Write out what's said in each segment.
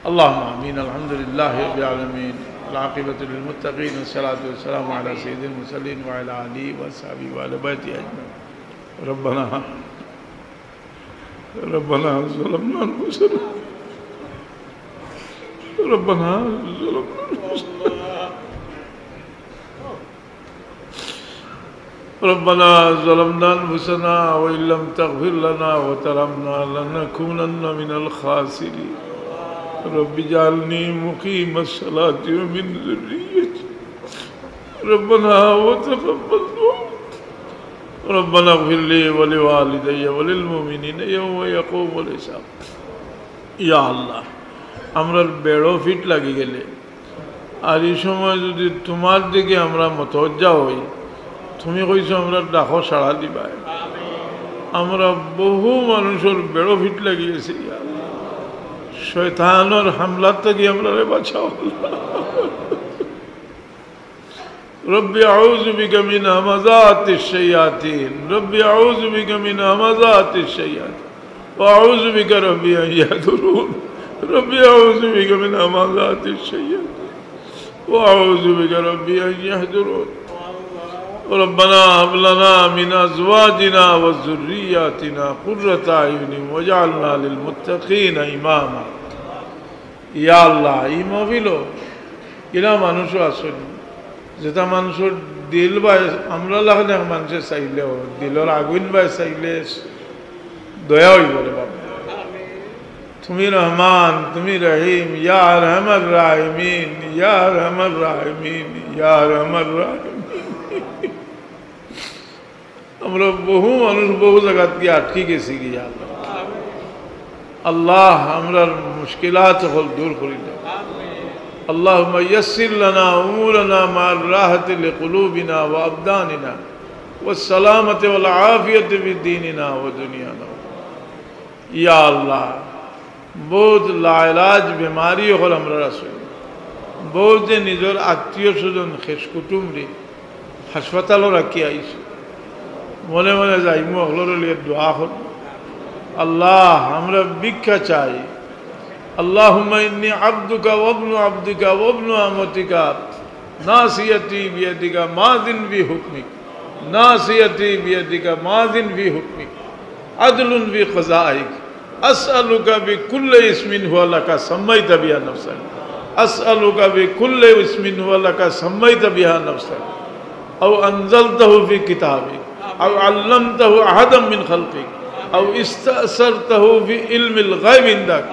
اللهم آمين. الحمد لله رب العالمين. العاقبة للمتقين والصلاة والسلام على سيد المرسلين وعلى آله وصحبه وعلى بيته أجمعين. ربنا ظلمنا أنفسنا ربنا ظلمنا أنفسنا وإن لم تغفر لنا وترحمنا لنكونن من الخاسرين. رب اجعلني مقيم الصلاة ومن ذريتي ربنا وتقبل دعاء. ربنا اغفر لي ولوالدي وللمؤمنين يوم يقوم الحساب. ইয়া আল্লাহ, আমরা বেড়ো ফিট লাগি গেলে আর এই সময় যদি তোমার দিকে আমরা মতওয়াজ্জা হই, তুমি কইছো আমরা ডাকো সাড়া দিবা। আমরা বহু মানুষের বেড়ো ফিট লাগিয়েছি, শয়তানের হামলার থেকে আমরা বাঁচাও। রব্বি আউযু বিকা মিন হামাযাতিশ শায়াতিন, রব্বি আউযু বিকা মিন হামাযাতিশ শায়াতিন ওয়া আউযু বিকা রব্বি আন ইয়াহদুরুন, রব্বি আউযু বিকা মিন হামাযাতিশ শায়াতিন ওয়া আউযু বিকা রব্বি আন ইয়াহদুরুন। ربنا هب لنا من أزواجنا وذرياتنا قرة أعين واجعلنا للمتقين إماما. ইয়া আল্লাহ, এই মহফিল এরা মানুষও আসেনি, যেটা মানুষের দিল বাই আমরা লাগলে মানুষের চাইলেও দিলের আগুন বাই চাইলে দয়া হইব রে বাবা। তুমি রহমান, তুমি রহিম, ইয়া রহমান রাহিমিন, ইয়া রহমান রাহিমিন, ইয়া রহমান রাহিমিন। আমরা বহু মানুষ বহু জায়গা দিয়ে আটকে গেছি গিয়া আল্লাহ, আমরা মুশকিলাত হল দূর করি দাও। আল্লাহুম্মা ইয়াসসির লানা উমুরানা মা'আর রাহাতি লিকুলুবিনা ওয়া আবদানিনা ওয়াস সালামাতি ওয়াল আফিয়াতি ফিদ্দীনিনা ওয়া দুনিয়ানা। ইয়া আল্লাহ, বহুত লাইলাজ বিমারি হল আমরা রাসূল, বহুত যে নিজের আত্মীয় স্বজন খেস কুটুমরি হাসপাতালও রাখি আইছে, মনে মনে যাইমু হলর লিয়ে দোয়া হল। আল্লাহ, আমরা ভিক্ষা চাই। আল্লাহুম্মা ইন্নী আবদুকা ওয়া ইবনু আবদিকা ওয়া ইবনু আমাতিকা নাসিয়াতি বিয়াদিকা মাযিন বি হুকমিক, নাসিয়াতি বিয়াদিকা মাযিন বি হুকমিক আদলুন বি কযাইক। আসআলুকা বিকুল্লি ইসমিন হুয়া লাকা সাম্মাইতা বিহা নাফসাক, আসআলুকা বিকুল্লি ইসমিন হুয়া লাকা সাম্মাইতা বিহা নাফসাক আও আনজালতাহু ফি কিতাবিক আও আল্লামতাহু আহাদাম মিন খালকিক আও ইস্তাসারতাহু ফি ইলমিল গায়ব ইনদাক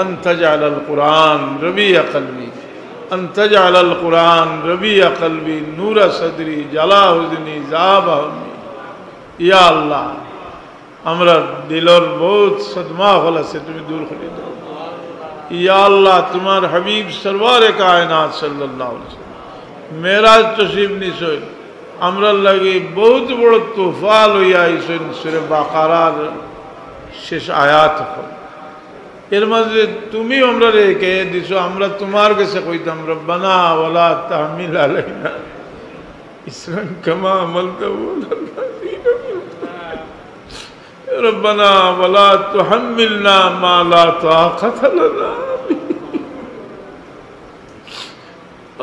আন তাজআলাল কুরআন রবিয়া কলবি, আন তাজআলাল কুরআন রবিয়া কলবি নূরা সদরি জালা হুজনি যাবা হুজনি। ইয়া আল্লাহ, আমরা দিলর বহুত সদমা হল আছে, তুমি দূর করে দাও। ইয়া আল্লাহ, তোমার হাবিব সরওয়ারে কায়নাত সাল্লাল্লাহু আলাইহি ওয়াসাল্লাম মেরাজ তশরিফ নিছেন, আমরা লাগি বহুত বড় তোহফা লইয়া আইছেন। সূরা বাকারার শেষ আয়াত হল, এর মাঝে তুমি আমরা রেখে দিছো, আমরা তোমার কাছে কইতাম রব্বানা ওয়ালা তাহমিল আলাইনা ইসরান কামা আমালতাহু আলাল্লাযিনা রব্বানা ওয়ালা তুহাম্মিলনা মা লা তাকাতা লানা।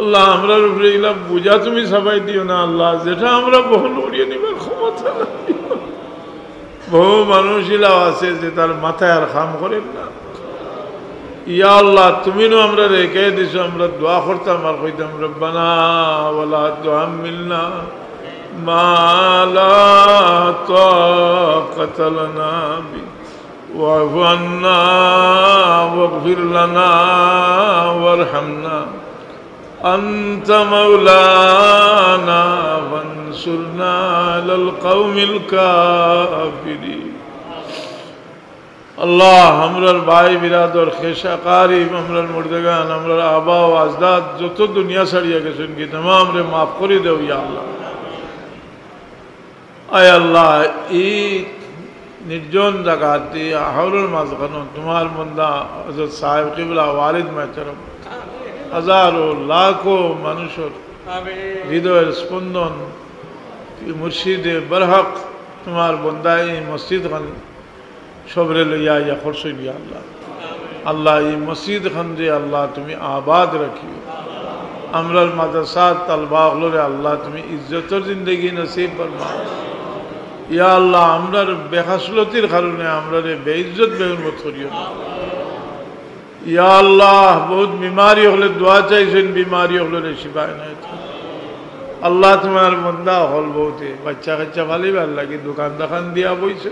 আল্লাহ, আমরা উপরে এগুলা বুঝা তুমি সবাই দিও না আল্লাহ, যেটা আমরা বহন করিয়ে নিবার ক্ষমতা নাই। বহু মানুষ ইলাও আছে যে তার মাথায় আর কাম করেন না। ইয়া আল্লাহ, তুমিও আমরা রেখে দিছো, আমরা দোয়া করতাম আর কইতাম রব্বানা ওয়ালা তুহাম্মিলনা মা লা তাকাতা লানা বি ওয়া'ফু আন্না ওয়াগফির লানা ওয়ারহামনা আনতা মাওলানা ফানসুরনা আলাল কওমিল কাফিরিন। আল্লাহ, আমরার ভাই বিরাদর খেসা কারিম, আমরার মুর্দেগান, আমরার আবা ও আজদাদ যত দুনিয়া ছাড়িয়া গেছেন কি तमाम রে মাফ করে দেও ইয়া আল্লাহ। আয় আল্লাহ, এই নির্জন জায়গাতে আহরুল মাঝখানো তোমার বন্দা হযরত সাহেব কিবলা ওয়ালিদ মাহতারাম হাজারো লাখো মানুষের হৃদয়ের স্পন্দন মুর্শিদে বরহক তোমার বন্দাই মসজিদ খান সবরে লইয়া ইয়া খরচ ইয়া আল্লাহ। আল্লাহ এই মসজিদ খানরে আল্লাহ তুমি আবাদ রাখিও আমরার মাদ্রাসা তালবা হলরে আল্লাহ তুমি ইজ্জতের জিন্দগি নসিব ফরমাও ইয়া আল্লাহ আমরার বেহাসলতির কারণে আমরারে বেইজ্জত বেহুরমত করিও না ইয়া আল্লাহ বহুত বিমারি হলে দোয়া চাইছেন বিমারি হলে শিফা এনায়েত আল্লাহ তোমার বন্দা হল বহুতে বাচ্চা কাচ্চা ভালো ভালো লাগে দোকান দোকান দিয়া বইছে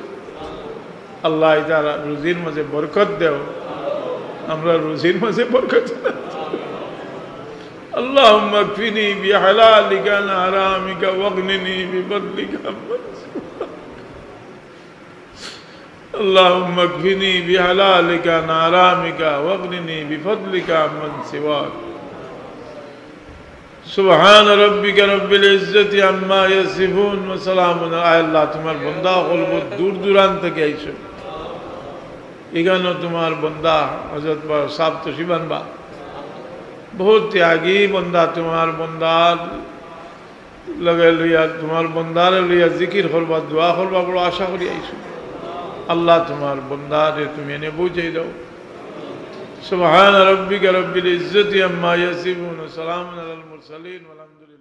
আল্লাহ এটা রুজির মাঝে বরকত দেও আমরা রুজির মাঝে বরকত اللهم اكفني بحلالك عن حرامك واغنني بفضلك عمن سواك اللهم اكفني بحلالك عن حرامك واغنني بفضلك عمن سواك سبحان ربك رب العزة عما يصفون وسلام على الله তোমার বান্দা হলব দূর দূরান্ত থেকে আইছো এখানে তোমার বান্দা হযরত সাহেব তো শিবানবা बहुत त्यागी बंदा तुम्हार बंदार लगे लिया तुम्हार बंदार लिया जिकिर करवा दुआ करवा बड़ा आशा करी आईसु अल्लाह तुम्हार बंदार तुम्हें ने बुझे दो सुबहान रब्बिक रब्बिल इज्जति अम्मा यसिफून सलामुन अलल मुरसलीन वल्हम्दुलिल्लाह।